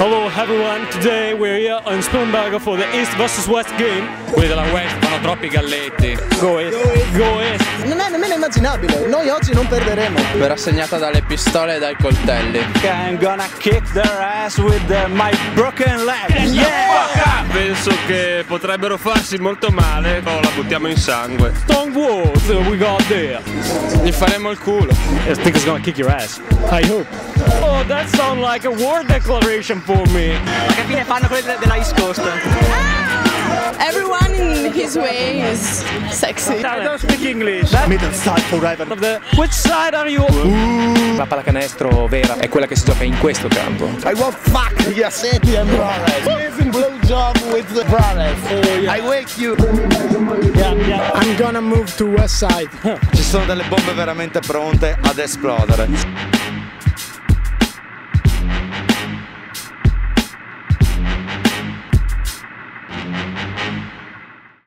Hello everyone, today we're here on Spillenberger for the East vs West game. Quelli della West fanno troppi galletti. Go East, go East. Non è nemmeno immaginabile, noi oggi non perderemo. Verrà segnata dalle pistole e dai coltelli. I'm gonna kick their ass with my broken leg. Yeah! Penso che potrebbero farsi molto male, o la buttiamo in sangue. Strong words we got there. Gli faremo il culo. I think it's gonna kick your ass. I hope. Oh, that sounds like a war declaration for me. Ma che fine fanno quelli della East Coast? Everyone in his way is sexy. I don't speak English. Middle side forever. Which side are you? La pallacanestro vera è quella che si gioca in questo campo. I want fuck Yassetti and brothers. Amazing blowjob with the brothers. Oh, yeah. I wake you. Yeah. I'm gonna move to west side. Ci sono delle bombe veramente pronte ad esplodere.